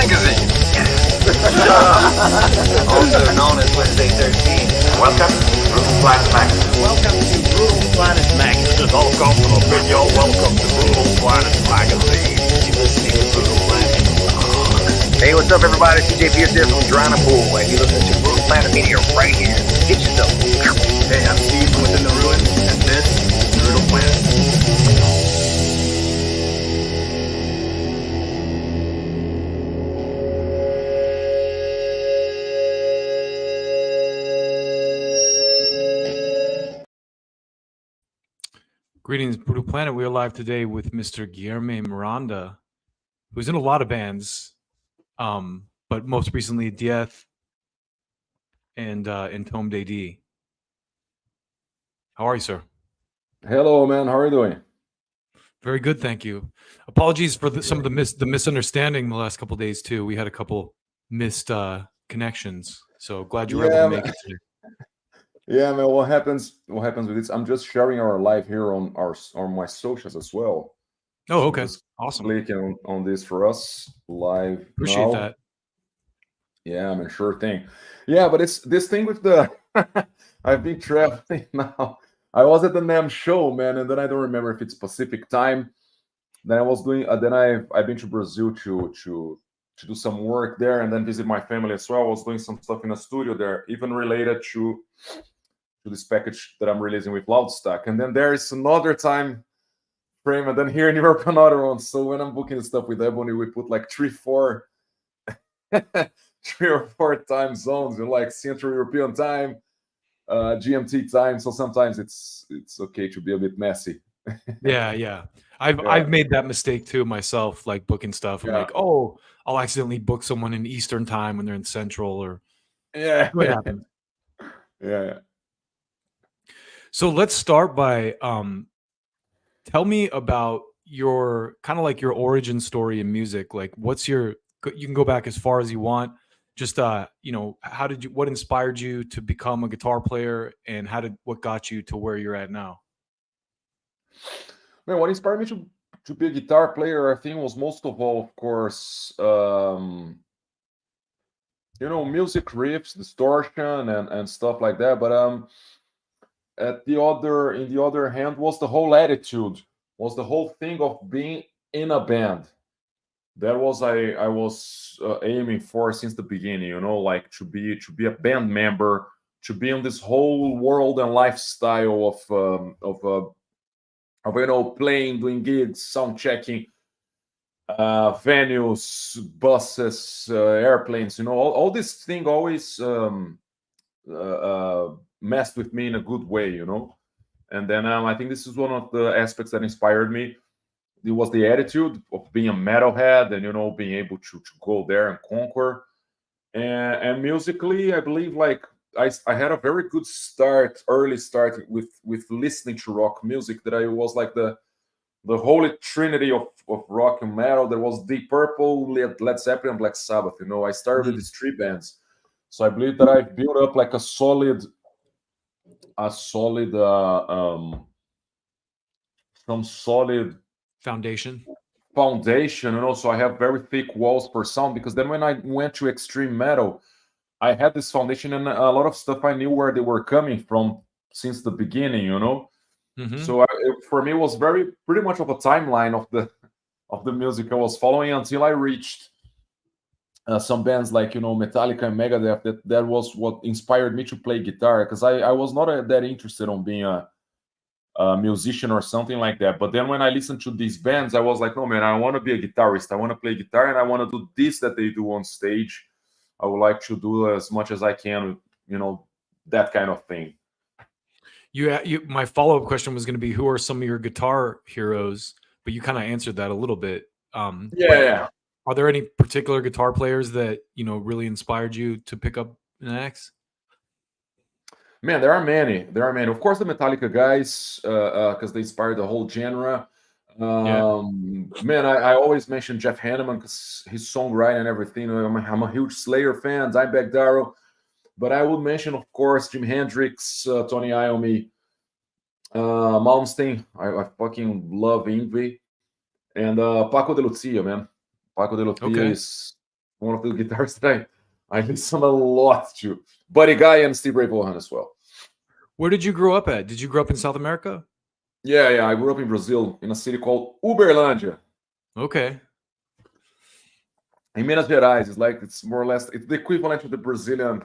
magazine. Also known as Wednesday 13. Welcome to Brutal Planet Magazine. Welcome to Brutal Planet Magazine. This is all Gotham Video. Welcome to Brutal Planet Magazine. You're listening to Brutal Planet. Hey, what's up, everybody? CJ Pierce here from Drana Pool, and you're listening to Brutal Planet Media right here. Get yourself. Hey, I'm Steve from Within the Ruins, and this is Brutal Planet. Greetings, Brutal Planet. We are live today with Mr. Guilherme Miranda, who's in a lot of bands, but most recently Dieth and Entombed AD. How are you, sir? Hello, man. How are you doing? Very good, thank you. Apologies for some of the misunderstanding the last couple of days too. We had a couple missed connections, so glad you were able to make it today. Yeah, man. What happens with this? I'm just sharing our live here on my socials as well. Oh, So okay, just awesome. clicking on this for us live. Appreciate now. that. Yeah, man. Sure thing. Yeah, but it's this thing with the. I've been traveling now. I was at the NAMM show, man, and then I don't remember if it's Pacific time. Then I was doing. Then I've been to Brazil to do some work there, and then visit my family as well. I was doing some stuff in a studio there, even related to this package that I'm releasing with Loudstack. And then there is another time frame, and then here in Europe another one. So when I'm booking the stuff with Ebony, we put like 3 or 4 time zones, like Central European time, GMT time. So sometimes it's okay to be a bit messy. Yeah. I've made that mistake too myself, like booking stuff. I'm like, oh, I'll accidentally book someone in Eastern time when they're in Central, or what happened. Yeah. So let's start by tell me about your kind of like your origin story in music. Like, you can go back as far as you want. Just what inspired you to become a guitar player, and what got you to where you're at now? Man, what inspired me to be a guitar player, I think, was most of all, of course, music riffs, distortion, and stuff like that. But in the other hand, was the whole attitude, was the whole thing of being in a band. That was I was aiming for since the beginning. Like to be a band member, to be in this whole world and lifestyle of playing, doing gigs, sound checking, venues, buses, airplanes. All this thing always messed with me in a good way. And then I think this is one of the aspects that inspired me. It was the attitude of being a metalhead and being able to go there and conquer. And musically, I believe like I had a very good early start with listening to rock music. That I was like the holy trinity of rock and metal. There was Deep Purple, Led Zeppelin, and Black Sabbath. I started with these 3 bands, so I believe that I built up like a solid Foundation. So I have very thick walls for sound, because then when I went to extreme metal, I had this foundation and a lot of stuff I knew where they were coming from since the beginning. Mm-hmm. So for me, it was pretty much of a timeline of the music I was following until I reached some bands like Metallica and Megadeth. That was what inspired me to play guitar, because I was not that interested on being a musician or something like that. But then when I listened to these bands, I was like, no, man, I want to be a guitarist. I want to play guitar, and I want to do this that they do on stage. I would like to do as much as I can, that kind of thing. My follow-up question was going to be, who are some of your guitar heroes? But you kind of answered that a little bit. Yeah. Are there any particular guitar players that really inspired you to pick up an axe? Man, there are many. Of course, the Metallica guys, because they inspired the whole genre. Man, I always mention Jeff Hanneman because his songwriting and everything. I'm a huge Slayer fan, Dimebag Darrell. But I would mention, of course, Jimi Hendrix, Tony Iommi, Malmsteen. I fucking love Yngwie. And Paco de Lucia, man. Paco de Lucia is one of the guitarists that I listen a lot to. Buddy Guy and Steve Ray Vaughan as well. Where did you grow up at? Did you grow up in South America? Yeah. I grew up in Brazil in a city called Uberlândia. Okay. In Minas Gerais, it's more or less it's the equivalent to the Brazilian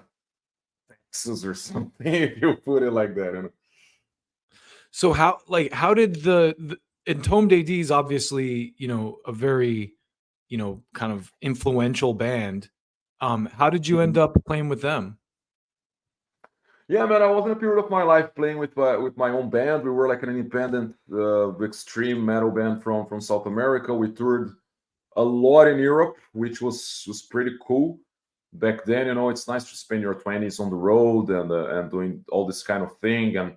Texas or something, if you put it like that. You know? So how did the Entombed AD is obviously, a very, kind of influential band. How did you end up playing with them? Yeah, man, I was in a period of my life playing with my own band. We were like an independent extreme metal band from South America. We toured a lot in Europe, which was pretty cool back then. It's nice to spend your 20s on the road and doing all this kind of thing and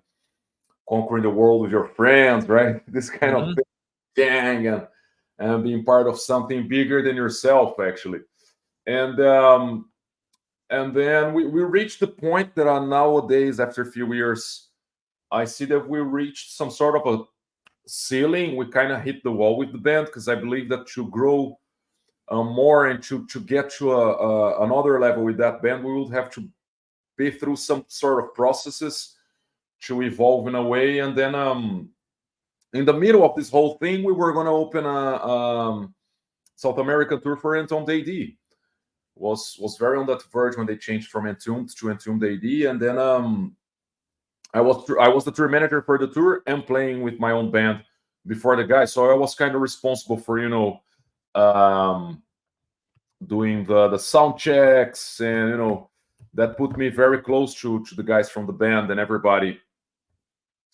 conquering the world with your friends, right? This kind of thing, and being part of something bigger than yourself, actually. And then we reached the point that nowadays, after a few years, I see that we reached some sort of a ceiling. We kind of hit the wall with the band, because I believe that to grow more and to get to another level with that band, we would have to be through some sort of processes to evolve in a way. And then in the middle of this whole thing, we were going to open a South American tour for Entombed AD. Was very on that verge when they changed from Entombed to Entombed AD, and then I was the tour manager for the tour and playing with my own band before the guys. So I was kind of responsible for doing the sound checks, and that put me very close to the guys from the band and everybody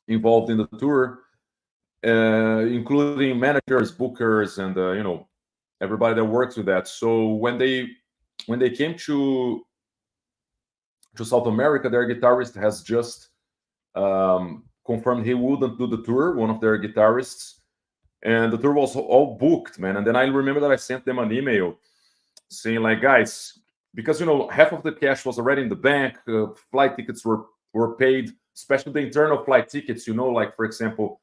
involved in the tour, including managers, bookers, and everybody that works with that. So when they came to South America, their guitarist has just confirmed he wouldn't do the tour, one of their guitarists, and the tour was all booked, man. And then I remember that I sent them an email saying, like, guys, because half of the cash was already in the bank, flight tickets were paid, especially the internal flight tickets, like, for example,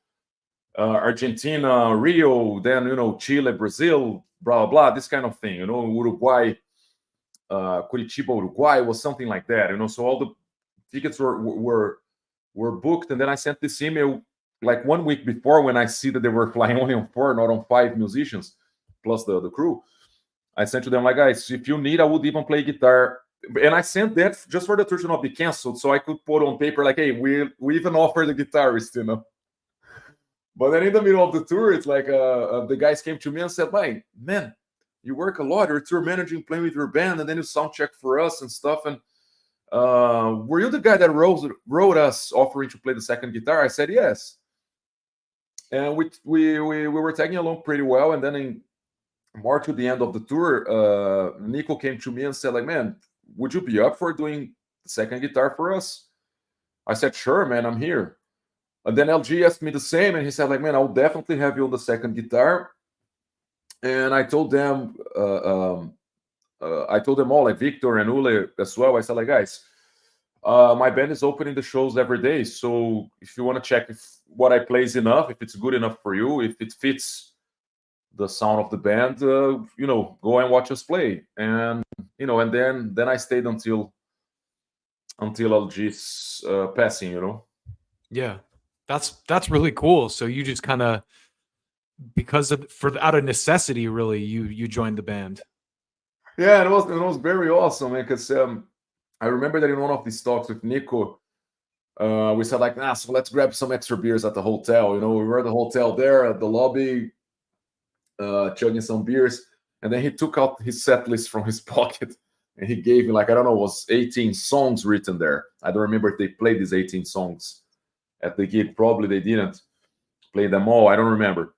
Argentina, Rio, then Chile, Brazil, blah blah, this kind of thing, Uruguay, Curitiba, Uruguay, was something like that, so all the tickets were booked. And then I sent this email like 1 week before, when I see that they were flying only on 4, not on 5 musicians plus the crew. I sent to them, like, guys, if you need, I would even play guitar. And I sent that just for the tour to not be canceled, so I could put on paper, like, hey, we even offer the guitarist, But then in the middle of the tour, it's like the guys came to me and said, man, you work a lot. You're tour managing, playing with your band, and then you sound check for us and stuff. And were you the guy that wrote us offering to play the second guitar? I said, yes. And we were tagging along pretty well. And then more to the end of the tour, Nico came to me and said, like, man, would you be up for doing the second guitar for us? I said, sure, man, I'm here. And then LG asked me the same, and he said, like, man, I'll definitely have you on the second guitar. And I told them, all, like Victor and Ule as well. I said, like, guys, my band is opening the shows every day. So if you want to check if what I play is enough, if it's good enough for you, if it fits the sound of the band, go and watch us play. And, and then I stayed until LG's passing, Yeah. That's really cool. So you just kind of, out of necessity, really, you joined the band. Yeah, it was very awesome, man. Because I remember that in one of these talks with Nico, we said, like, so let's grab some extra beers at the hotel. We were at the hotel there at the lobby, chugging some beers, and then he took out his set list from his pocket and he gave me, like, I don't know, it was 18 songs written there. I don't remember if they played these 18 songs at the gig. Probably they didn't play them all. I don't remember.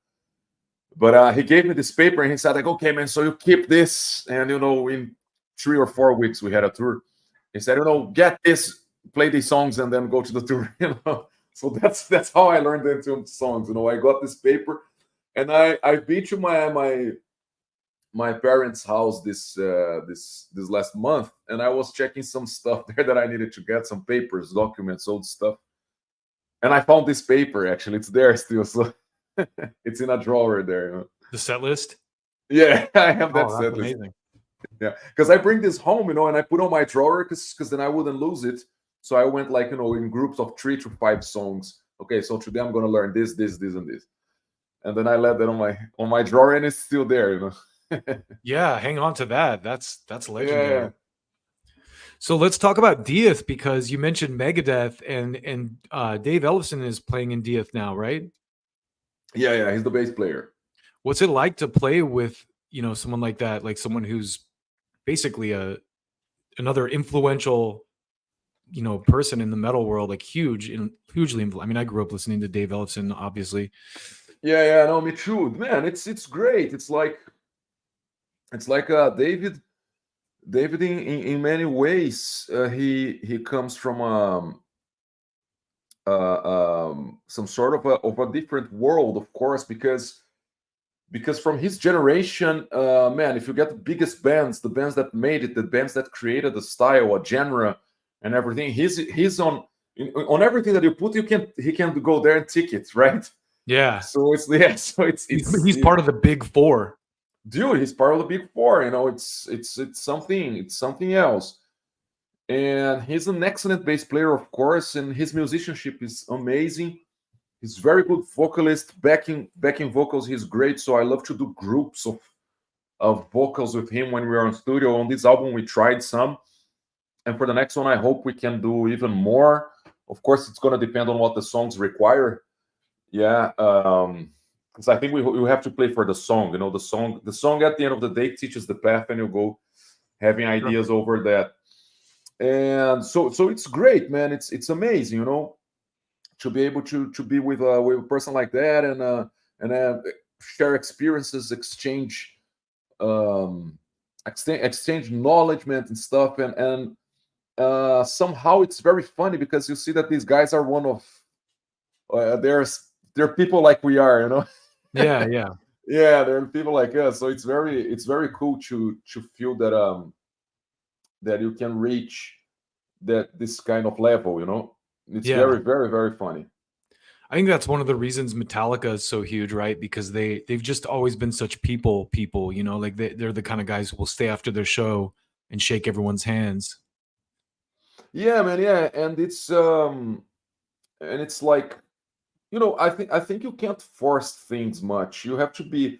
But he gave me this paper and he said, like, okay, man, so you keep this. And, in 3 or 4 weeks, we had a tour. He said, get this, play these songs, and then go to the tour, So that's how I learned the Entombed songs. I got this paper, and I've been to my parents' house this last month, and I was checking some stuff there that I needed to get, some papers, documents, old stuff. And I found this paper, actually. It's there still, so it's in a drawer there. The set list? Yeah, I have that set list. Amazing. Yeah, because I bring this home, and I put on my drawer because then I wouldn't lose it. So I went like in groups of 3 to 5 songs. Okay, so today I'm gonna learn this, and this, and then I left that on my drawer, and it's still there. Yeah, hang on to that. That's legendary. Yeah, So let's talk about Dieth, because you mentioned Megadeth, and Dave Ellefson is playing in Dieth now, right? yeah. He's the bass player. What's it like to play with someone like that, like someone who's basically another influential person in the metal world, like hugely I mean, I grew up listening to Dave Ellefson, obviously. Yeah. No, me too, man. It's great. It's like David. David, in many ways, he comes from some sort of a different world, of course, because from his generation, man, if you get the biggest bands, the bands that made it, the bands that created the style, a genre, and everything, he's on everything that you put. He can go there and tick it, right? Yeah. So it's he's part of the big four. Dude, he's part of the big four. It's something else. And he's an excellent bass player, of course, and his musicianship is amazing. He's very good vocalist, backing vocals. He's great. So I love to do groups of vocals with him when we are on studio. On this album, we tried some, and for the next one, I hope we can do even more. Of course, it's going to depend on what the songs require. Yeah, because I think we have to play for the song. The song at the end of the day teaches the path, and you go having ideas over that. And so it's great, man. It's amazing, to be able to be with a person like that, and share experiences, exchange knowledge and stuff, and somehow it's very funny because you see that these guys are one of they're people like we are. Yeah. Yeah, they're people like us. So it's very cool to feel that that you can reach this kind of level. It's very, very, very funny. I think that's one of the reasons Metallica is so huge, right? Because they've just always been such people, like they're the kind of guys who will stay after their show and shake everyone's hands. Yeah, man. Yeah, and it's like, I think you can't force things much. You have to be,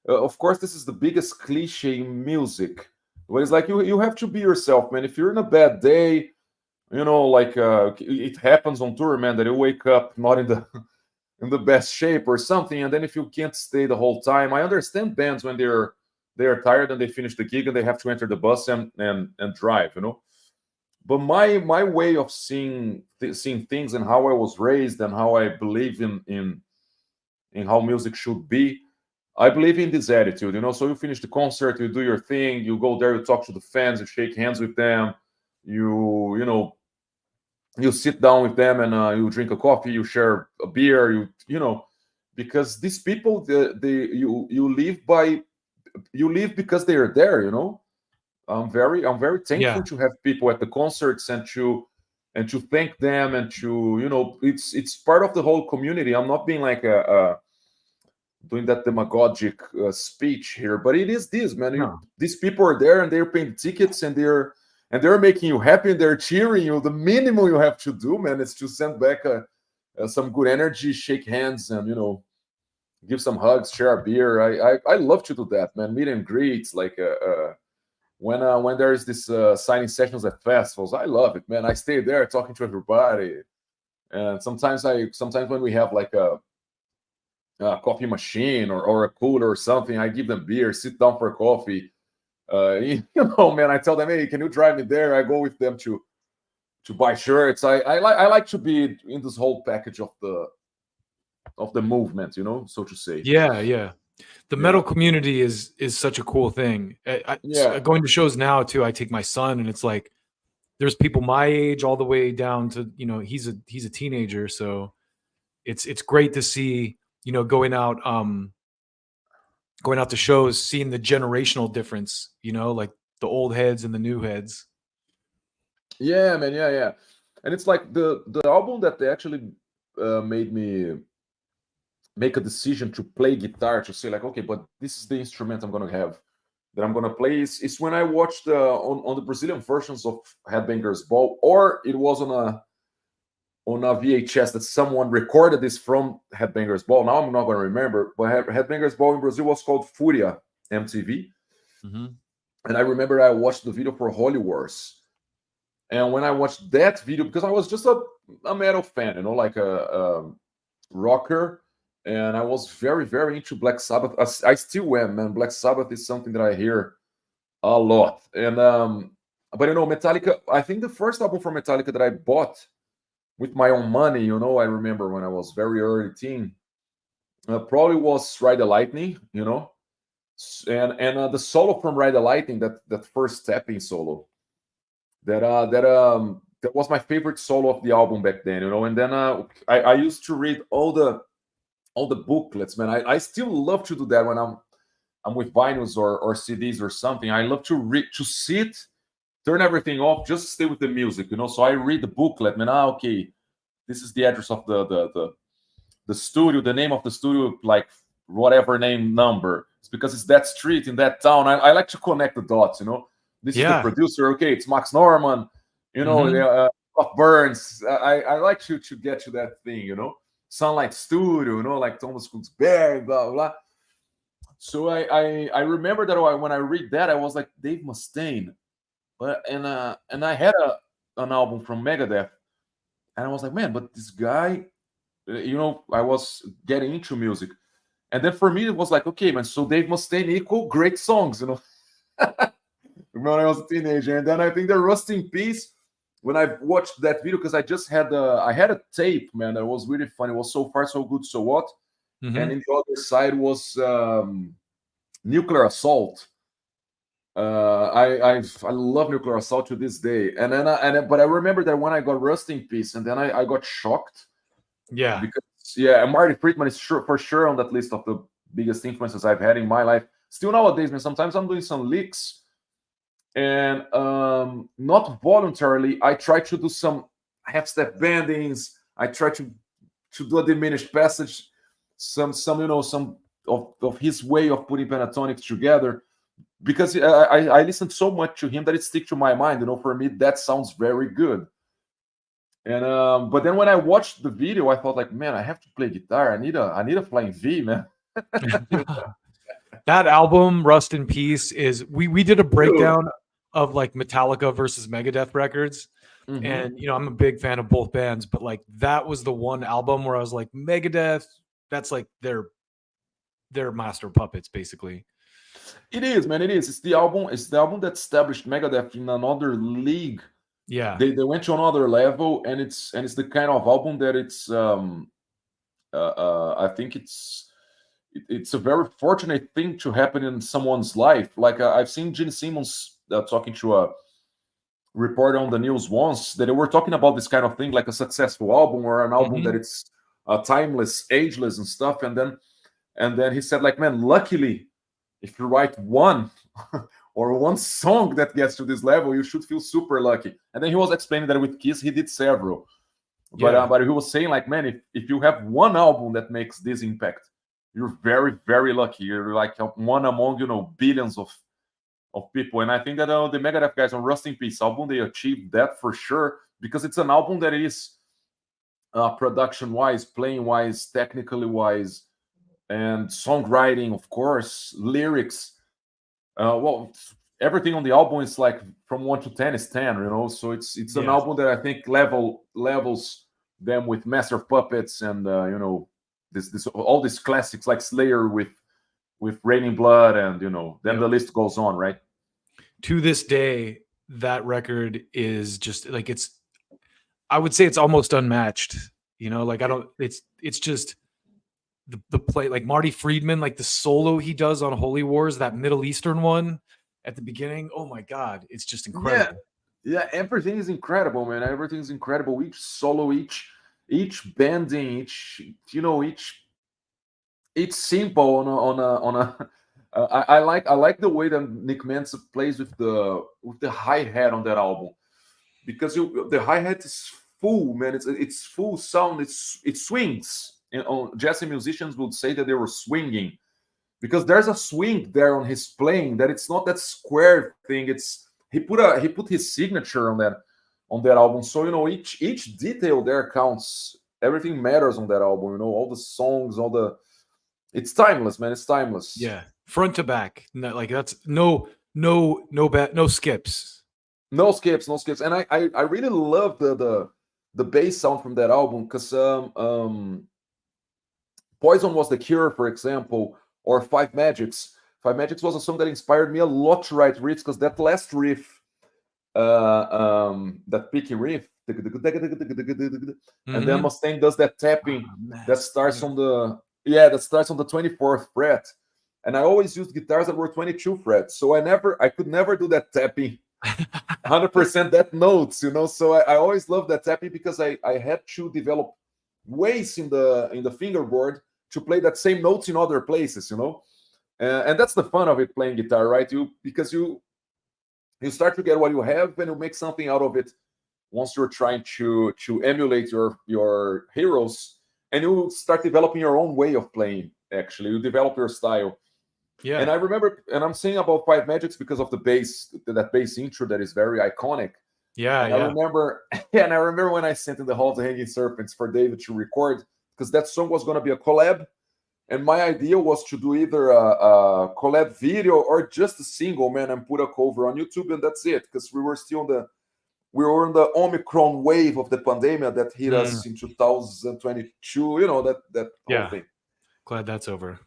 of course, this is the biggest cliche in music, but it's like you have to be yourself, man. If you're in a bad day, like it happens on tour, man, that you wake up not in the best shape or something, and then if you can't stay the whole time, I understand bands when they're tired and they finish the gig and they have to enter the bus and drive, But my way of seeing things and how I was raised and how I believe in how music should be, I believe in this attitude, So you finish the concert, you do your thing, you go there, you talk to the fans, you shake hands with them, you sit down with them and you drink a coffee, you share a beer, because these people, you live because they are there, I'm very thankful to have people at the concerts and to thank them and to it's part of the whole community. I'm not being like doing that demagogic speech here, but it is this, man. No. These people are there and they're paying tickets and they're making you happy and they're cheering you. The minimum you have to do, man, is to send back some good energy, shake hands, and give some hugs, share a beer. I love to do that, man. Meet and greets, like when there's this signing sessions at festivals, I love it, man. I stay there talking to everybody, and sometimes when we have like a coffee machine or a cooler or something, I give them beer, sit down for coffee. Man, I tell them, hey, can you drive me there? I go with them to buy shirts. I like to be in this whole package of the movement, so to say. Yeah. The metal community is such a cool thing. Going to shows now too, I take my son, and it's like there's people my age all the way down to he's a teenager, so it's great to see going out to shows, seeing the generational difference, like the old heads and the new heads. Yeah, man. Yeah. And it's like the album that they actually made me make a decision to play guitar, to say like, okay, but this is the instrument I'm gonna have. that I'm gonna play is when I watched on the Brazilian versions of Headbangers Ball, or it was on a VHS that someone recorded this from Headbangers Ball. Now I'm not gonna remember, but Headbangers Ball in Brazil was called Furia MTV, Mhm. and I remember I watched the video for Holy Wars, and when I watched that video, because I was just a metal fan, like a rocker, and I was very, very into Black Sabbath. I still am, man. Black Sabbath is something that I hear a lot. And but Metallica, I think the first album from Metallica that I bought with my own money, I remember when I was very early teen, probably was Ride the Lightning, and the solo from Ride the Lightning, that first stepping solo, that was my favorite solo of the album back then, and then I used to read all the booklets, man. I still love to do that when I'm with vinyls or CDs or something. I love to read, to sit, turn everything off, just stay with the music, So I read the booklet, man. Okay, this is the address of the studio, the name of the studio, like whatever name number. It's because it's that street in that town. I like to connect the dots, This is the Yeah. producer. Okay, it's Max Norman, Mhm. Scott Burns. I like to get to that thing, Sunlight Studio, like Thomas Kunzberg, blah, blah, blah. So I remember that when I read that, I was like, Dave Mustaine. And I had an album from Megadeth, and I was like, man, but this guy, I was getting into music. And then for me, it was like, okay, man, so Dave Mustaine equal great songs, when I was a teenager. And then I think the Rust in Peace, when I watched that video, because I just had a tape, man, that was really funny. It was So Far So Good, So What, and Mhm. in the other side was Nuclear Assault. I love Nuclear Assault to this day. And then but I remember that when I got Rust in Peace, and then I got shocked Yeah. because Marty Friedman is for sure on that list of the biggest influences I've had in my life. Still nowadays, man, sometimes I'm doing some licks, and not voluntarily, I try to do some half step bendings. I try to do a diminished passage, some some of his way of putting pentatonics together, because I listened so much to him that it stick to my mind. For me, that sounds very good. And but then when I watched the video, I thought like, man, I have to play guitar. I need a flying V, man. That album, Rust in Peace, is we did a Dude. breakdown of like Metallica versus Megadeth records. Mhm. And I'm a big fan of both bands, but like that was the one album where I was like, Megadeth, that's like their master puppets, basically. It is, man. It is. It's the album. It's the album that established Megadeth in another league. Yeah. They went to another level, and it's the kind of album that it's I think it's a very fortunate thing to happen in someone's life. Like I've seen Gene Simmons talking to a reporter on the news once, that they were talking about this kind of thing, like a successful album or an album that it's timeless, ageless, and stuff. And then he said, like, man, luckily, if you write one or one song that gets to this level, you should feel super lucky. And then he was explaining that with Kiss, he did several. Yeah. But he was saying, like, man, if you have one album that makes this impact, you're very, very lucky. You're like one among, billions of people. And I think that the Megadeth guys on Rust in Peace album, they achieved that for sure, because it's an album that is production-wise, playing-wise, technically-wise, and songwriting, of course, lyrics. Well, everything on the album is like from 1 to 10 is 10, So it's an album that I think levels them with Master of Puppets and this all these classics like Slayer with Raining Blood, and then the list goes on, right? To this day, that record is just like I would say it's almost unmatched. Like it's just the play, like Marty Friedman, like the solo he does on Holy Wars, that Middle Eastern one at the beginning. Oh my God, it's just incredible. Yeah, everything is incredible, man. Everything's incredible. Each solo, each bending, each simple on a I like the way that Nick Mensa plays with the hi-hat on that album, because the hi-hat is full, man. It's full sound. It swings. Jazz musicians would say that they were swinging, because there's a swing there on his playing that it's not that square thing. It's he put his signature on that album. So each detail there counts. Everything matters on that album. All the songs, it's timeless, man. It's timeless. Yeah, front to back. No, like that's no skips. No skips, no skips. And I really love the bass sound from that album because Poison Was the Cure, for example, or Five Magics. Five Magics was a song that inspired me a lot to write riffs because that last riff, that picky riff, and then Mustaine does that tapping that starts on the 24th fret. And I always used guitars that were 22 frets, so I could never do that tapping 100% that notes, So I always loved that tapping because I had to develop ways in the fingerboard to play that same notes in other places, and that's the fun of it, playing guitar, right? Because you start to get what you have and you make something out of it once you're trying to emulate your heroes, and you start developing your own way of playing. Actually, you develop your style. Yeah. And I remember, and I'm saying about Five Magics because of the bass, that bass intro that is very iconic. Yeah, and I remember when I sent in the Hall of the Hanging Serpents for David to record, because that song was going to be a collab, and my idea was to do either a collab video or just a single, man, and put a cover on YouTube, and that's it, because we were in the Omicron wave of the pandemic that hit us in 2022, that whole thing. Glad that's over.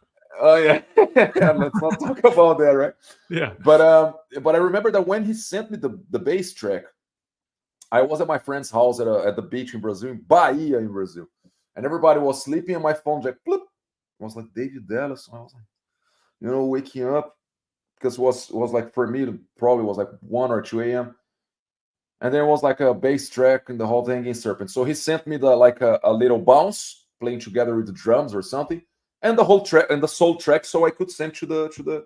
Oh yeah. Let's not talk about that, right? Yeah. But I remember that when he sent me the bass track, I was at my friend's house at the beach in Brazil, in Bahia, in Brazil, and everybody was sleeping, and my phone like bloop. It was like David Dallas. I was like, waking up, because it was like, for me, it probably was like 1 or 2 a.m. And there was like a bass track in the Hall of the Hanging Serpent. So he sent me a little bounce playing together with the drums or something, and the whole track and the soul track, so I could send to the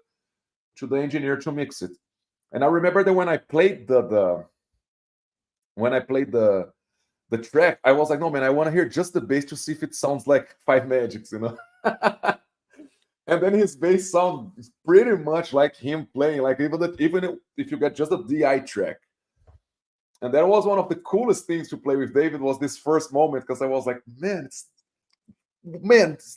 engineer to mix it. And I remember that when I played the track, I was like, no man, I want to hear just the bass to see if it sounds like Five Magics, And then his bass sound is pretty much like him playing, like even if you get just a DI track. And that was one of the coolest things to play with David, was this first moment, because I was like, man,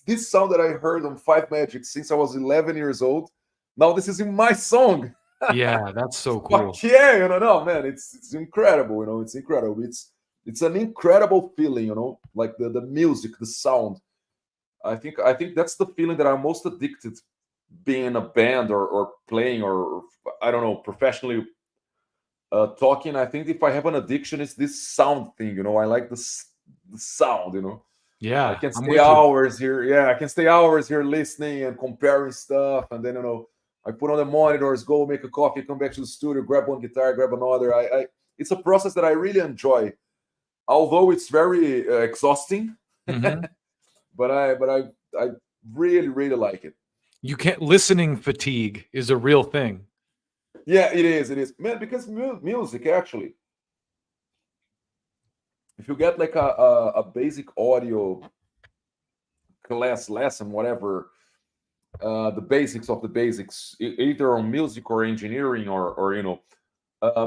this sound that I heard on Five Magic since I was 11 years old, now this is in my song. Yeah, that's so cool. Fuck yeah, no, man, it's incredible, it's incredible. It's an incredible feeling, like the music, the sound. I think that's the feeling that I'm most addicted, being in a band or playing, or I don't know, professionally talking. I think if I have an addiction, it's this sound thing, I like the sound, Yeah, I can stay hours here. Yeah, I can stay hours here listening and comparing stuff, and then I put on the monitors, go make a coffee, come back to the studio, grab one guitar, grab another. It's a process that I really enjoy, although it's very exhausting. Mm-hmm. but I really, really like it. Listening fatigue is a real thing. Yeah, it is, man. Because music, actually, if you get like a basic audio class lesson, whatever, the basics of the basics, either on music or engineering or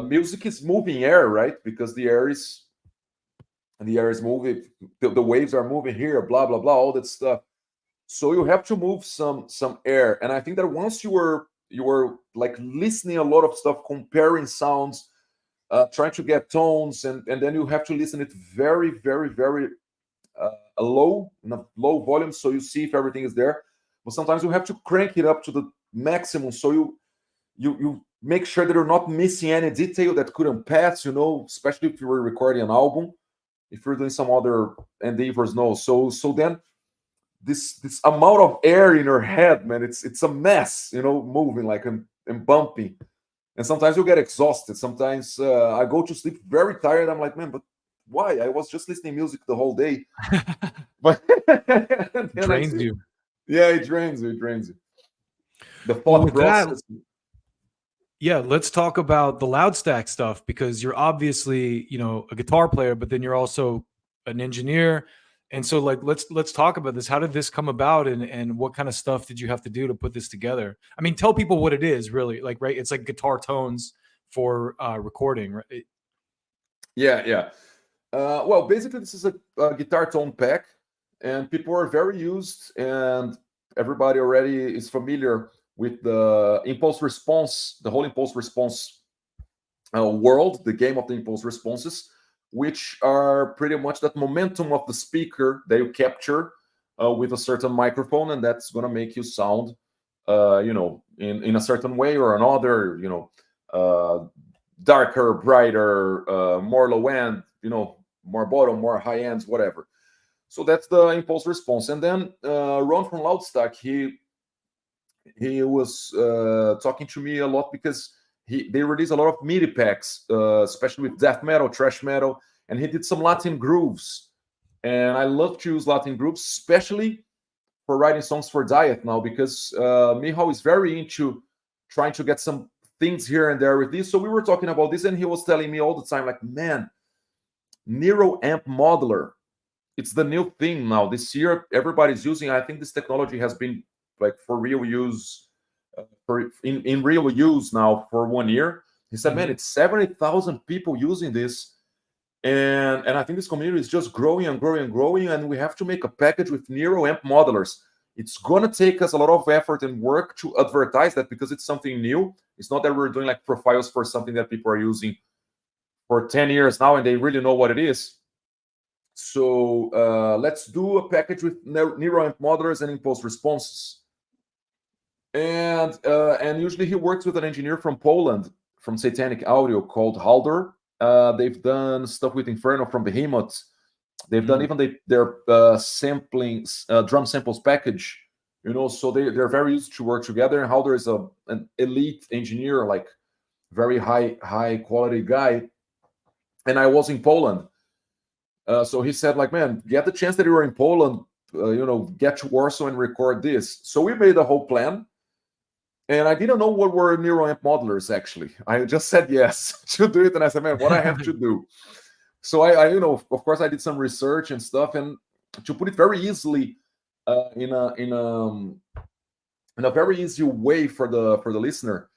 music is moving air, right? Because the air is moving, the waves are moving here, blah blah blah, all that stuff. So you have to move some air, and I think that once you were like listening a lot of stuff, comparing sounds, trying to get tones, and then you have to listen it very, very, very low, in a low volume, so you see if everything is there. But sometimes you have to crank it up to the maximum, so you make sure that you're not missing any detail that couldn't pass, especially if you were recording an album. If you're doing some other endeavors, no. So then this amount of air in your head, man, it's a mess, moving like and bumping. And sometimes you get exhausted. Sometimes I go to sleep very tired. I'm like, man, but why? I was just listening to music the whole day. But it drains you. Yeah, it drains you. The thought process. Yeah, let's talk about the Loudstack stuff, because you're obviously, a guitar player, but then you're also an engineer And so like let's talk about this. How did this come about, and what kind of stuff did you have to do to put this together? I mean, tell people what it is really. Like, right? It's like guitar tones for recording, right? Yeah. Well, basically, this is a guitar tone pack, and people are very used, and everybody already is familiar with the impulse response, the whole impulse response world, the game of the impulse responses, which are pretty much that momentum of the speaker that you capture with a certain microphone, and that's going to make you sound, in a certain way or another, darker, brighter, more low end, more bottom, more high ends, whatever. So that's the impulse response. And then Ron from Loudstack, he was talking to me a lot because they release a lot of MIDI packs, especially with death metal, thrash metal, and he did some Latin grooves. And I love to use Latin grooves, especially for writing songs for Dieth now, because Michal is very into trying to get some things here and there with this. So we were talking about this, and he was telling me all the time, like, man, Nero amp modeler, it's the new thing now. This year, everybody's using. I think this technology has been like for real use, in real use now for 1 year. He said, man, it's 70,000 people using this, and I think this community is just growing and growing and growing. And we have to make a package with Nero amp modelers. It's gonna take us a lot of effort and work to advertise that, because it's something new. It's not that we're doing like profiles for something that people are using for 10 years now and they really know what it is. So let's do a package with Nero amp modelers and impulse responses. And usually he works with an engineer from Poland, from Satanic Audio, called Halder. They've done stuff with Inferno from Behemoth. They've done even their sampling, drum samples package, so they're very used to work together. And Halder is an elite engineer, like very high quality guy. And I was in Poland. So he said, like, man, get the chance that you were in Poland, get to Warsaw and record this. So we made a whole plan. And I didn't know what were Nero amp modelers, actually. I just said yes to do it. And I said, man, what I have to do? So I of course, I did some research and stuff. And to put it very easily in a very easy way for the listener,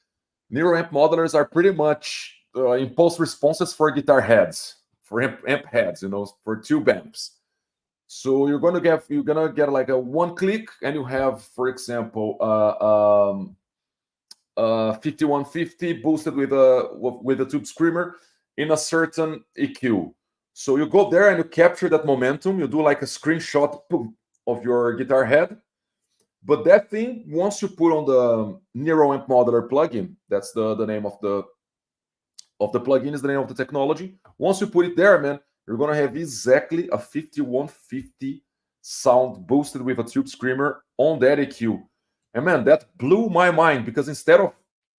Nero amp modelers are pretty much impulse responses for guitar heads, for amp heads, for tube amps. So you're gonna get like a one click, and you have, for example, 5150 boosted with a tube screamer in a certain EQ. So you go there and you capture that momentum. You do like a screenshot of your guitar head. But that thing, once you put on the Nero amp modeler plugin, that's the name of the plugin, is the name of the technology. Once you put it there, man, you're gonna have exactly a 5150 sound boosted with a tube screamer on that EQ. And man, that blew my mind, because instead of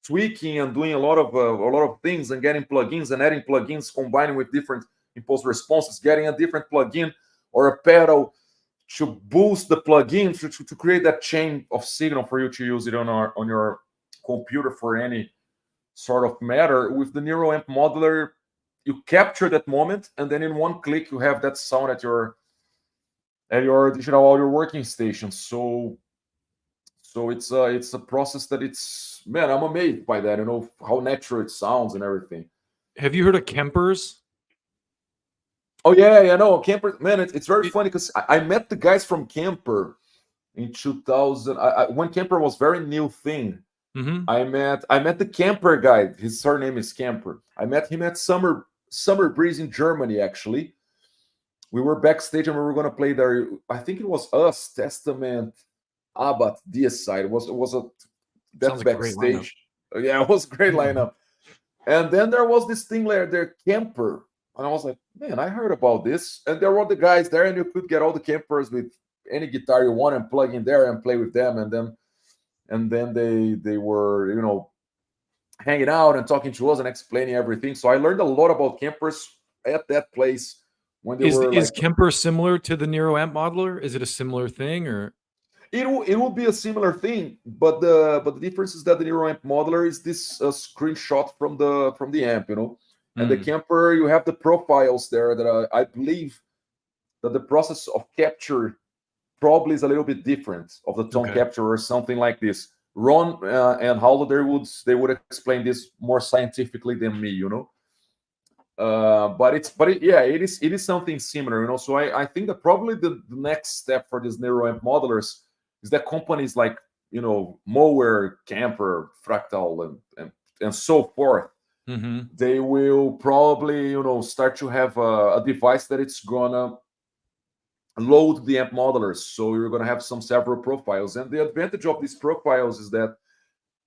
tweaking and doing a lot of things and getting plugins and adding plugins, combining with different impulse responses, getting a different plugin or a pedal to boost the plugin to create that chain of signal for you to use it on your computer for any sort of matter. With the Nero amp modeler, you capture that moment, and then in one click you have that sound at your digital audio working station. So it's a process that man, I'm amazed by that, how natural it sounds and everything. Have you heard of Kempers? Oh yeah, no, Kemper, man, it's very funny, because I met the guys from Kemper in 2000. When Kemper was very new thing. Mm-hmm. I met the Kemper guy. His surname is Kemper. I met him at Summer Breeze in Germany, actually. We were backstage and we were going to play there. I think it was us, Testament, Abbat, Dieth side. It was that's backstage. Yeah, it was a great lineup. And then there was this thing there, Kemper. And I was like, man, I heard about this. And there were the guys there, and you could get all the Kempers with any guitar you want and plug in there and play with them. And then they were, hanging out and talking to us and explaining everything. So I learned a lot about Kempers at that place. When they is Kemper similar to the Nero amp modeler? Is it a similar thing, or? It will be a similar thing, but the difference is that the Nero amp modeler is this screenshot from the amp, And the Kemper, you have the profiles there that I believe that the process of capture probably is a little bit different of the tone capture or something like this. Ron and Howler, they would explain this more scientifically than me, you know. It is something similar, you know. So I think that probably the next step for these neuroamp modelers is that companies like, you know, Mower, Camper, Fractal, and so forth, they will probably, you know, start to have a device that it's gonna load the amp modelers. So you're gonna have several profiles, and the advantage of these profiles is that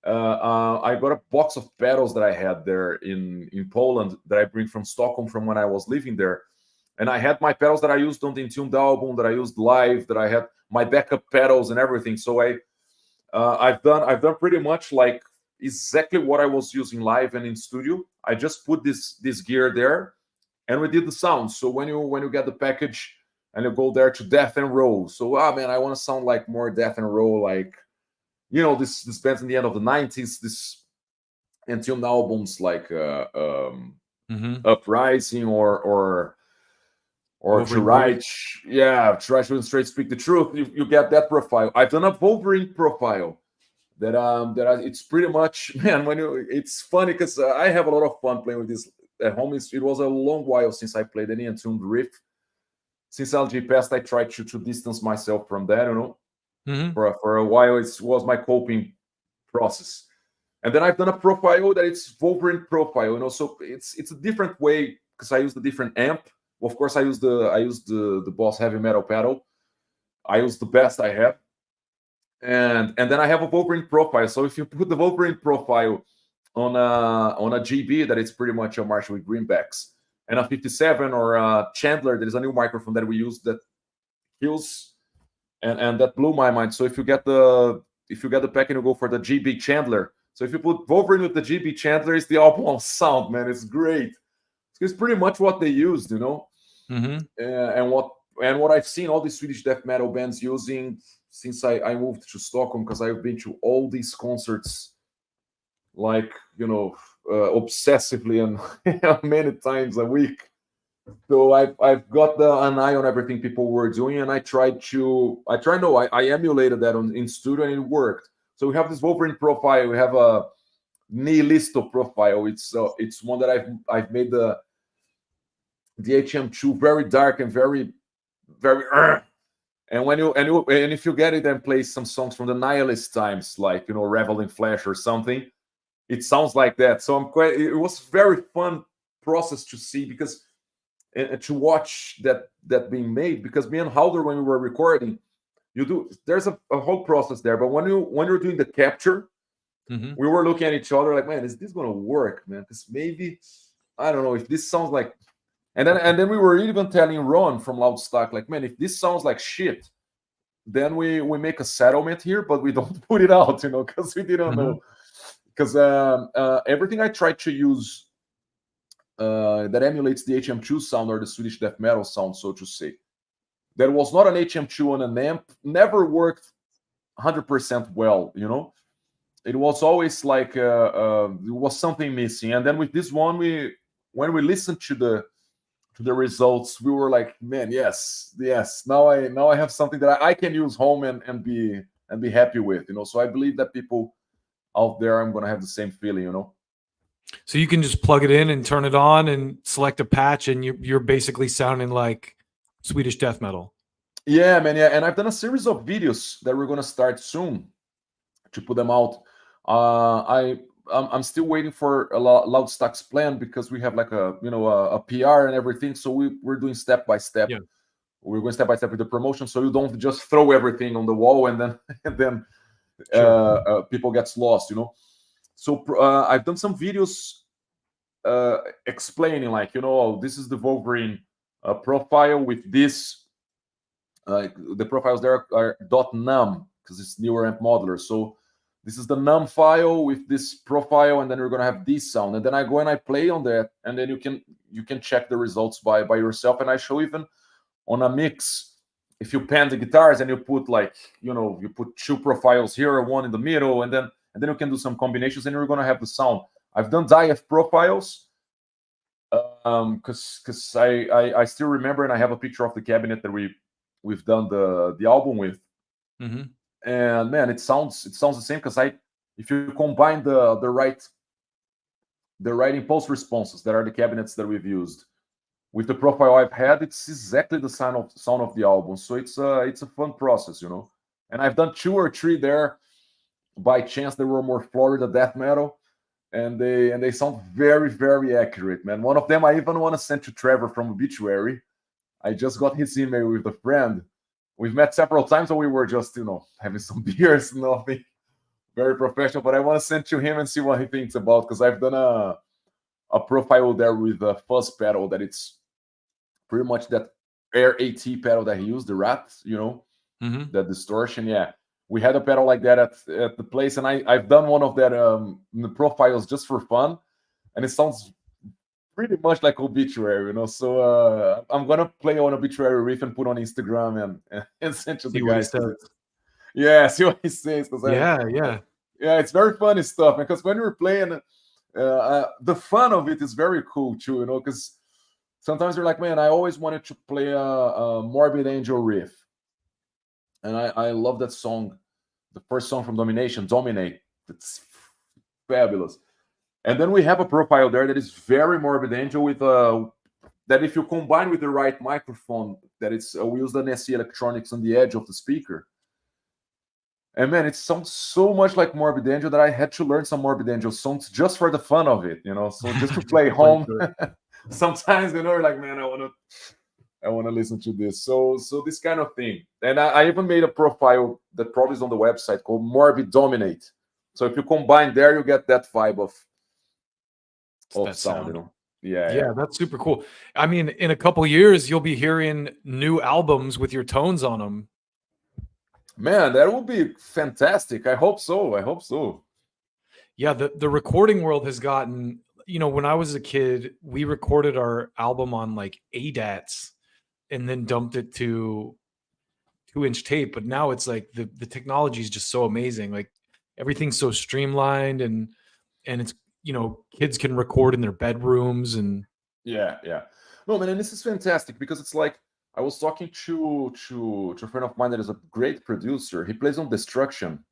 I got a box of pedals that I had there in Poland that I bring from Stockholm from when I was living there. And I had my pedals that I used on the Entombed album, that I used live, that I had my backup pedals and everything. So I've done pretty much like exactly what I was using live and in studio. I just put this gear there, and we did the sound. So when you get the package and you go there to Death and Roll, so man, I want to sound like more Death and Roll, like, you know, this bands in the end of the 90s, this Entombed albums like Uprising or To Write, Try to Straight Speak the Truth. You get that profile. I've done a Wolverine profile that it's pretty much, man, it's funny because I have a lot of fun playing with this at home. It was a long while since I played any Entombed riff. Since LG passed, I tried to distance myself from that, you know. For a while, it was my coping process. And then I've done a profile that it's Wolverine profile, you know. So it's a different way because I use the different amp. Of course, I use the Boss Heavy Metal pedal. I use the best I have, and then I have a Wolverine profile. So if you put the Wolverine profile on a GB, that it's pretty much a Marshall with greenbacks, and a 57 or a Chandler, there is a new microphone that we use that feels. And that blew my mind. So if you get the pack and you go for the GB Chandler, so if you put Wolverine with the GB Chandler, it's the album sound, man. It's great. It's pretty much what they used, you know. And what I've seen all these Swedish death metal bands using since I moved to Stockholm, because I've been to all these concerts, like, you know, obsessively and many times a week. So I've got an eye on everything people were doing, and I emulated that in studio, and it worked. So we have this Wolverine profile, we have a Nihilisto profile. It's one that I've made the HM2 very dark and very and if you get it and play some songs from the Nihilist times, like, you know, Revel in Flesh or something, it sounds like that. So it was very fun process to see, because to watch that being made, because me and Halder, when we were recording, there's a whole process there. But when you're doing the capture, we were looking at each other like, man, is this gonna work, man? Because maybe, I don't know if this sounds like, and then we were even telling Ron from Loudstock, like, man, if this sounds like shit, then we make a settlement here, but we don't put it out, you know, because we didn't know. Because everything I tried to use that emulates the HM2 sound, or the Swedish death metal sound, so to say, there was not an HM2 on an amp, never worked 100% well, you know. It was always like there was something missing. And then with this one, when we listened to the results, we were like, man, yes, now I have something that I can use home and be happy with, you know. So I believe that people out there, I'm gonna have the same feeling, you know. So you can just plug it in and turn it on and select a patch, and you're basically sounding like Swedish death metal. Yeah, man. Yeah, and I've done a series of videos that we're gonna start soon to put them out. I'm still waiting for a Loudstock's plan, because we have like a PR and everything. So we're doing step by step. Yeah. We're going step by step with the promotion, so you don't just throw everything on the wall and then people gets lost, you know. So I've done some videos explaining, like, you know, this is the Wolverine profile with this. The profiles there are .num, because it's newer amp modeler. So this is the num file with this profile, and then we're gonna have this sound. And then I go and I play on that, and then you can check the results by yourself. And I show even on a mix, if you pan the guitars and you put, like, you know, you put two profiles here, one in the middle, and then you can do some combinations, and you're gonna have the sound. I've done Dieth profiles. Because I still remember, and I have a picture of the cabinet that we've done the album with. Mm-hmm. And man, it sounds the same, because if you combine the right impulse responses that are the cabinets that we've used with the profile I've had, it's exactly the sound of the album. So it's a fun process, And I've done 2 or 3 there by chance. They were more Florida death metal, and they sound very, very accurate, man. One of them I even want to send to Trevor from Obituary. I just got his email with a friend. We've met several times, and we were just having some beers, nothing very professional. But I want to send to him and see what he thinks about, because I've done a profile there with a fuzz pedal that it's pretty much that Air AT pedal that he used, the Rat, Mm-hmm. that distortion. Yeah, we had a pedal like that at the place, and I've done one of that in the profiles just for fun, and it sounds pretty much like Obituary, So I'm gonna play on Obituary riff and put on Instagram and send to the See what he guys. says. Yeah, see what he says. Yeah. It's very funny stuff. Because when you're playing, the fun of it is very cool too, Because sometimes you're like, man, I always wanted to play a Morbid Angel riff, and I love that song, the first song from Domination, Dominate. It's fabulous. And then we have a profile there that is very Morbid Angel with that if you combine with the right microphone, that it's we use the NSC electronics on the edge of the speaker. And man, it sounds so much like Morbid Angel that I had to learn some Morbid Angel songs just for the fun of it, So just to play home. Sometimes you're like, man, I want to listen to this. So this kind of thing. And I even made a profile that probably is on the website called Morbid Dominate. So if you combine there, you get that vibe of sound. Yeah, that's super cool. I mean, in a couple years, you'll be hearing new albums with your tones on them. Man, that would be fantastic. I hope so. Yeah, the recording world has gotten, when I was a kid, we recorded our album on like ADATs and then dumped it to 2-inch tape. But now it's like the technology is just so amazing. Like everything's so streamlined, and it's, kids can record in their bedrooms. And yeah. No, man, and this is fantastic, because it's like, I was talking to a friend of mine that is a great producer. He plays on Destruction,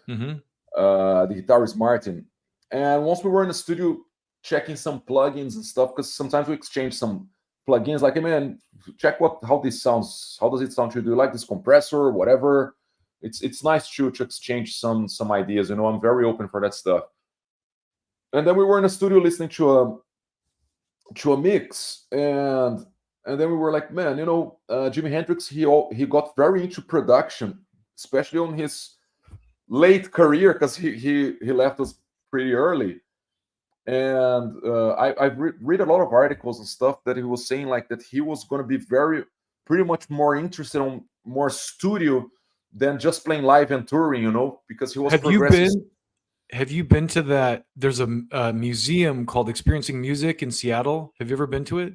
mm-hmm. The guitarist Martin. And once we were in the studio checking some plugins and stuff, because sometimes we exchange some plugins, like, hey man, check how this sounds. How does it sound to you? Do you like this compressor or whatever? It's nice to exchange some ideas. I'm very open for that stuff. And then we were in the studio listening to a mix, and then we were like, man, Jimi Hendrix, he got very into production, especially on his late career, because he left us pretty early. And I've read a lot of articles and stuff that he was saying like that he was going to be pretty much more interested on more studio than just playing live and touring, because he was progressive. Have you been to that? There's a museum called Experiencing Music in Seattle. Have you ever been to it?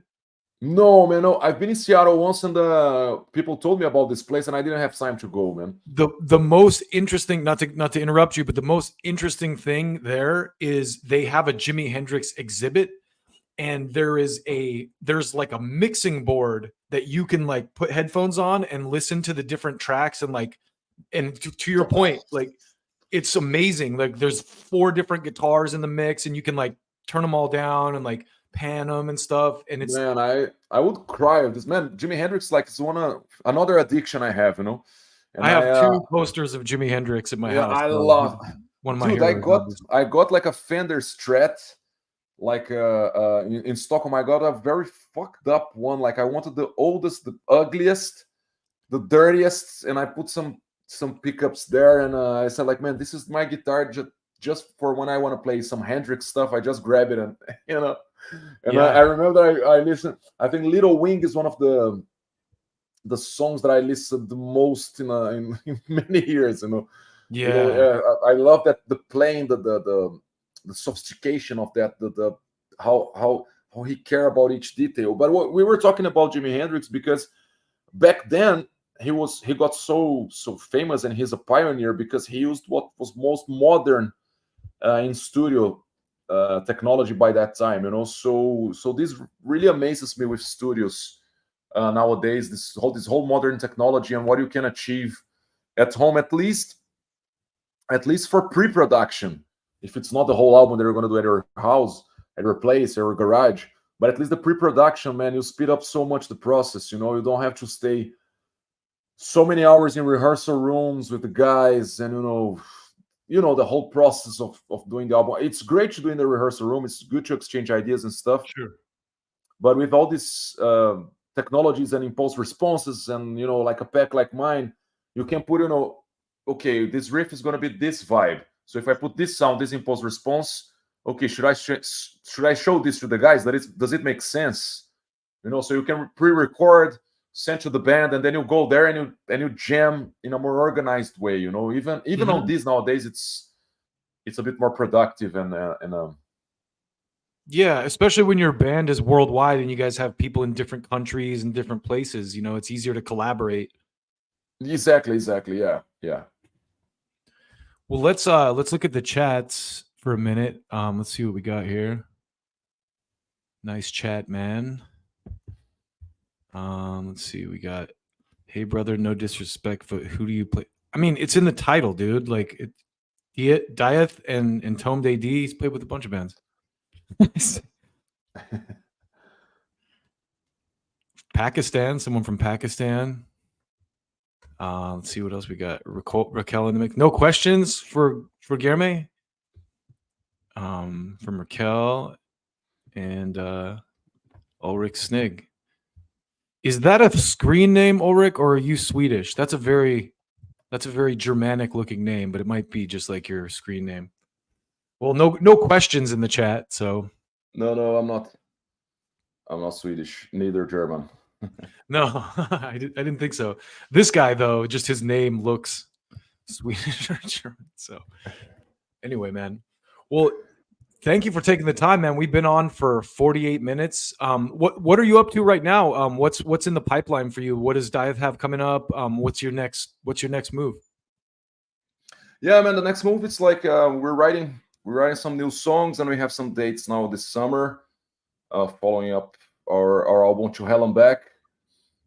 No, man, no. I've been in Seattle once, and people told me about this place, and I didn't have time to go, man. The most interesting, not to interrupt you, but the most interesting thing there is they have a Jimi Hendrix exhibit, and there's like a mixing board that you can like put headphones on and listen to the different tracks, and to your point, like it's amazing. Like there's 4 different guitars in the mix, and you can like turn them all down and like pan them and stuff. And it's, man, I would cry of this, man. Jimi Hendrix, like, is another addiction I have, And I have 2 posters of Jimi Hendrix at my house. I love one of my dude. I got like a Fender Strat, like in Stockholm. I got a very fucked up one. Like I wanted the oldest, the ugliest, the dirtiest, and I put some pickups there, and I said like, man, this is my guitar just for when I want to play some Hendrix stuff. I just grab it, and And I remember I listened. I think Little Wing is one of the songs that I listened the most in many years. Yeah. I love that the playing, the sophistication of that, the how he care about each detail. But we were talking about Jimi Hendrix because back then he got so famous, and he's a pioneer because he used what was most modern in studio technology by that time, you know. So this really amazes me with studios nowadays. This whole modern technology and what you can achieve at home, at least for pre-production. If it's not the whole album that you're going to do at your house, at your place, or your garage, but at least the pre-production, man, you speed up so much the process. You know, you don't have to stay so many hours in rehearsal rooms with the guys, and the whole process of doing the album. It's great to do in the rehearsal room. It's good to exchange ideas and stuff. Sure. But with all these technologies and impulse responses, and like a pack like mine, you can put, okay, this riff is going to be this vibe. So if I put this sound, this impulse response, okay, should I show this to the guys? Does it make sense? So you can pre-record, send to the band, and then you go there and you jam in a more organized way. Even on these nowadays, it's a bit more productive and yeah, especially when your band is worldwide and you guys have people in different countries and different places. It's easier to collaborate. Exactly. Yeah. Well, let's look at the chats for a minute. Let's see what we got here. Nice chat, man. Let's see. We got, hey brother, no disrespect, but who do you play? I mean, it's in the title, dude. Like Dieth and Entombed AD. He's played with a bunch of bands. Pakistan, someone from Pakistan. Let's see what else we got. Raquel in the mix. No questions for Guilherme. From Raquel and Ulrich Snig. Is that a screen name, Ulrich, or are you Swedish? That's a very Germanic looking name, but it might be just like your screen name. Well, no questions in the chat, so. No, I'm not. I'm not Swedish, neither German. No, I didn't think so. This guy, though, just his name looks Swedish or German. So, anyway, man. Well, thank you for taking the time, man. We've been on for 48 minutes. What are you up to right now? What's in the pipeline for you? What does Dieth have coming up? What's your next move? Yeah, man. The next move, it's like we're writing some new songs, and we have some dates now this summer, following up our album To Hell and Back.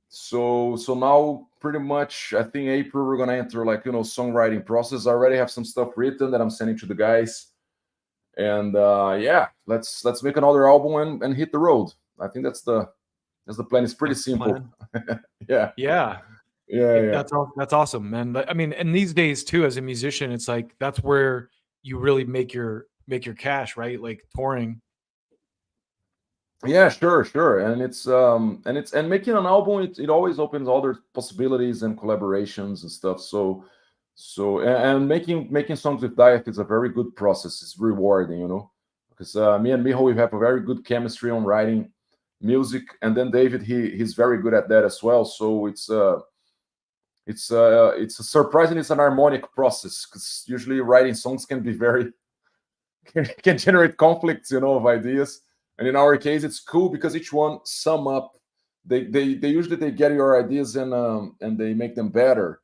So now pretty much I think April we're gonna enter songwriting process. I already have some stuff written that I'm sending to the guys, and yeah, let's make another album and hit the road. I think that's the plan. It's pretty simple. Yeah. That's awesome, man. I mean, and these days too, as a musician, it's like that's where you really make your cash, right? Like touring. Yeah, sure. And it's making an album, it always opens other possibilities and collaborations and stuff. So and making songs with Dieth is a very good process. It's rewarding, because me and Miho, we have a very good chemistry on writing music, and then David, he's very good at that as well. So it's a surprising, it's an harmonic process, because usually writing songs can be can generate conflicts, of ideas. And in our case, it's cool because each one sum up. They usually get your ideas and they make them better.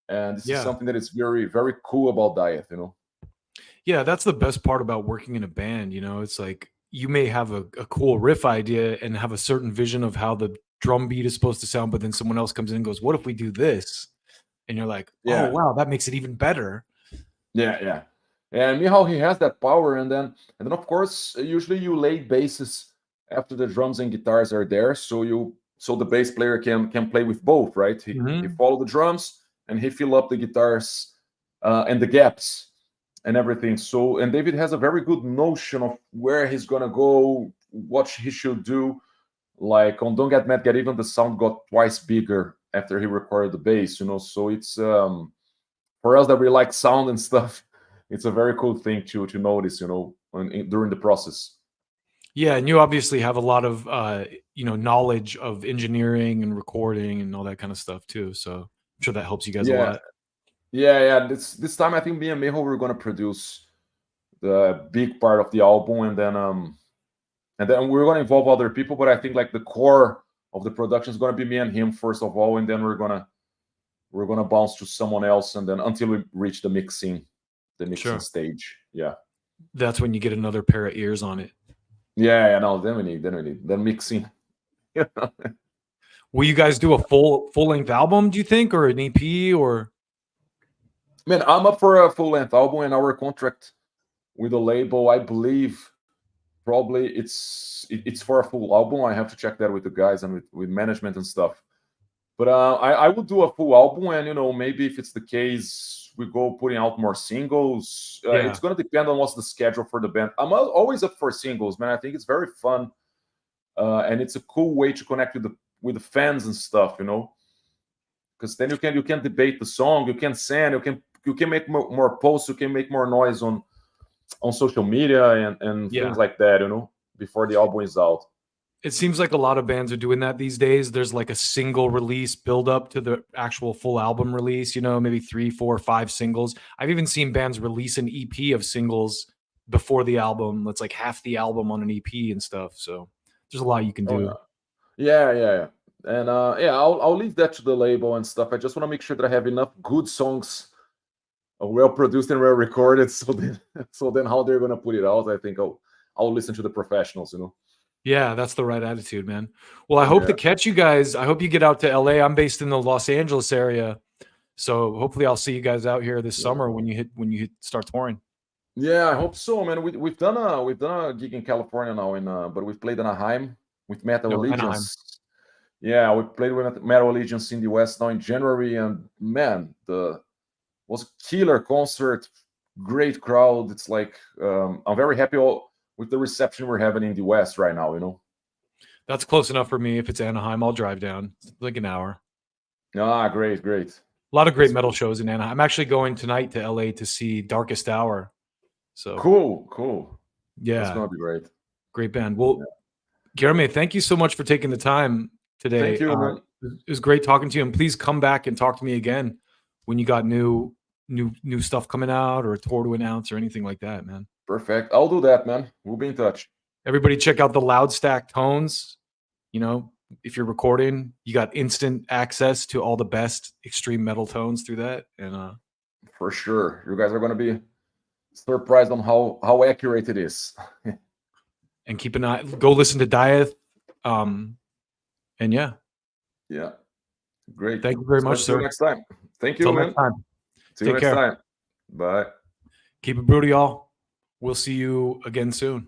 And this is something that is very, very cool about Dieth, Yeah, that's the best part about working in a band. It's like you may have a cool riff idea and have a certain vision of how the drum beat is supposed to sound, but then someone else comes in and goes, "What if we do this?" And you're like, "Oh wow, that makes it even better." Yeah. And Michal, he has that power, and then of course usually you lay basses after the drums and guitars are there, so the bass player can play with both, right? He follow the drums and he fill up the guitars and the gaps and everything. So, and David has a very good notion of where he's gonna go, what he should do. Like on Don't Get Mad, Get Even, the sound got twice bigger after he recorded the bass, So it's for us that we like sound and stuff. It's a very cool thing to notice, during the process. Yeah, and you obviously have a lot of knowledge of engineering and recording and all that kind of stuff too. So I'm sure that helps you guys a lot. Yeah. This time I think me and Miho, we're gonna produce the big part of the album, and then we're gonna involve other people. But I think like the core of the production is gonna be me and him first of all, and then we're gonna bounce to someone else, and then until we reach the mixing stage. Yeah. that's when you get another pair of ears on it. Yeah, no, then we need the mixing. Will you guys do a full length album, do you think, or an EP, or? Man, I'm up for a full length album, and our contract with the label, I believe, probably it's for a full album. I have to check that with the guys and with management and stuff. But I would do a full album, and maybe if it's the case, we go putting out more singles. Yeah. It's gonna depend on what's the schedule for the band. I'm always up for singles, man. I think it's very fun, and it's a cool way to connect with the fans and stuff, because then you can debate the song, you can send, you can make more posts, you can make more noise on social media and things like that, before the album is out. It seems like a lot of bands are doing that these days. There's like a single release build up to the actual full album release, maybe 3, 4, 5 singles. I've even seen bands release an EP of singles before the album. That's like half the album on an EP and stuff. So there's a lot you can do. Yeah. And I'll leave that to the label and stuff. I just want to make sure that I have enough good songs, well produced and well recorded. So then how they're gonna put it out, I think I'll listen to the professionals, Yeah, that's the right attitude, man. Well, I hope to catch you guys. I hope you get out to LA. I'm based in the Los Angeles area, so hopefully I'll see you guys out here this summer when you start touring. Yeah, I hope so, man. We've done a gig in California now, but we've played in Anaheim with Metal Allegiance. Yeah, we played with Metal Allegiance in the West now in January, and man, was a killer concert, great crowd. It's like I'm very happy with the reception we're having in the West right now, That's close enough for me. If it's Anaheim, I'll drive down. It's like an hour. Great. A lot of great metal shows in Anaheim. I'm actually going tonight to LA to see Darkest Hour. So cool. Yeah. It's gonna be great. Great band. Well, Guilherme, thank you so much for taking the time today. Thank you, man. It was great talking to you, and please come back and talk to me again when you got new stuff coming out or a tour to announce or anything like that, man. Perfect. I'll do that, man. We'll be in touch. Everybody check out the Loud Stack tones. If you're recording, you got instant access to all the best extreme metal tones through that. And for sure, you guys are going to be surprised on how accurate it is. And keep an eye. Go listen to Dieth. And yeah, great. Thank you very much, sir. See you next time. Thank you, man. Next time. See you Take next care. time. Bye. Keep it brutal, y'all. We'll see you again soon.